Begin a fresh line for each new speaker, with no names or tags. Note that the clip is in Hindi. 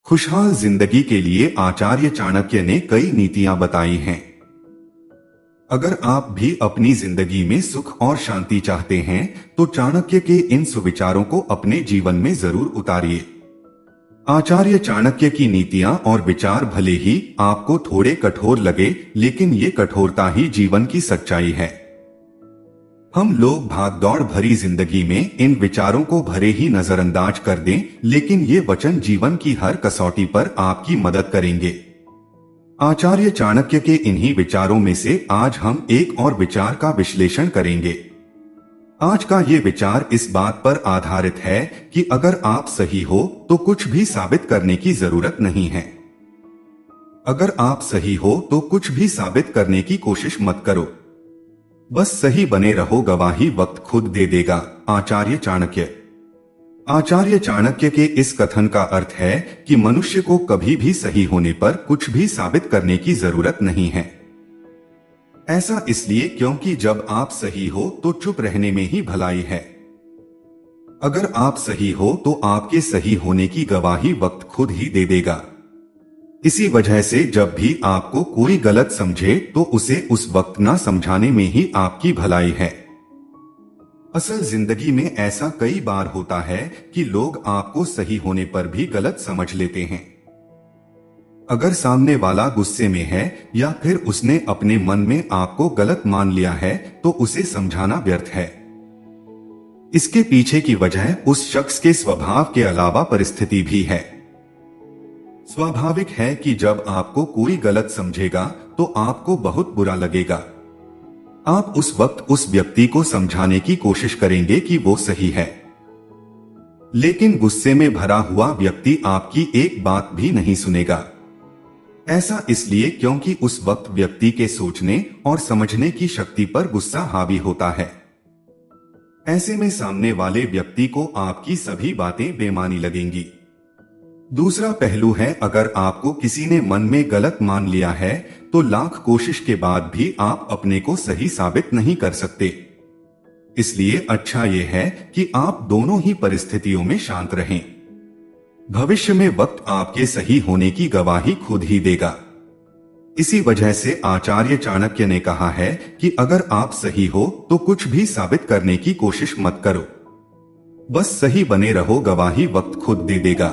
खुशहाल जिंदगी के लिए आचार्य चाणक्य ने कई नीतियां बताई हैं। अगर आप भी अपनी जिंदगी में सुख और शांति चाहते हैं, तो चाणक्य के इन सुविचारों को अपने जीवन में जरूर उतारिए। आचार्य चाणक्य की नीतियां और विचार भले ही आपको थोड़े कठोर लगे, लेकिन ये कठोरता ही जीवन की सच्चाई है। हम लोग भागदौड़ भरी जिंदगी में इन विचारों को भरे ही नजरअंदाज कर दें, लेकिन ये वचन जीवन की हर कसौटी पर आपकी मदद करेंगे। आचार्य चाणक्य के इन्हीं विचारों में से आज हम एक और विचार का विश्लेषण करेंगे। आज का ये विचार इस बात पर आधारित है कि अगर आप सही हो तो कुछ भी साबित करने की जरूरत नहीं है। अगर आप सही हो तो कुछ भी साबित करने की कोशिश मत करो, बस सही बने रहो, गवाही वक्त खुद दे देगा। आचार्य चाणक्य। आचार्य चाणक्य के इस कथन का अर्थ है कि मनुष्य को कभी भी सही होने पर कुछ भी साबित करने की जरूरत नहीं है। ऐसा इसलिए क्योंकि जब आप सही हो तो चुप रहने में ही भलाई है। अगर आप सही हो तो आपके सही होने की गवाही वक्त खुद ही दे देगा। इसी वजह से जब भी आपको कोई गलत समझे तो उसे उस वक्त ना समझाने में ही आपकी भलाई है। असल जिंदगी में ऐसा कई बार होता है कि लोग आपको सही होने पर भी गलत समझ लेते हैं। अगर सामने वाला गुस्से में है या फिर उसने अपने मन में आपको गलत मान लिया है, तो उसे समझाना व्यर्थ है। इसके पीछे की वजह उस शख्स के स्वभाव के अलावा परिस्थिति भी है। स्वाभाविक है कि जब आपको कोई गलत समझेगा तो आपको बहुत बुरा लगेगा। आप उस वक्त उस व्यक्ति को समझाने की कोशिश करेंगे कि वो सही है, लेकिन गुस्से में भरा हुआ व्यक्ति आपकी एक बात भी नहीं सुनेगा। ऐसा इसलिए क्योंकि उस वक्त व्यक्ति के सोचने और समझने की शक्ति पर गुस्सा हावी होता है। ऐसे में सामने वाले व्यक्ति को आपकी सभी बातें बेमानी लगेंगी। दूसरा पहलू है, अगर आपको किसी ने मन में गलत मान लिया है तो लाख कोशिश के बाद भी आप अपने को सही साबित नहीं कर सकते। इसलिए अच्छा यह है कि आप दोनों ही परिस्थितियों में शांत रहें। भविष्य में वक्त आपके सही होने की गवाही खुद ही देगा। इसी वजह से आचार्य चाणक्य ने कहा है कि अगर आप सही हो तो कुछ भी साबित करने की कोशिश मत करो, बस सही बने रहो, गवाही वक्त खुद दे देगा।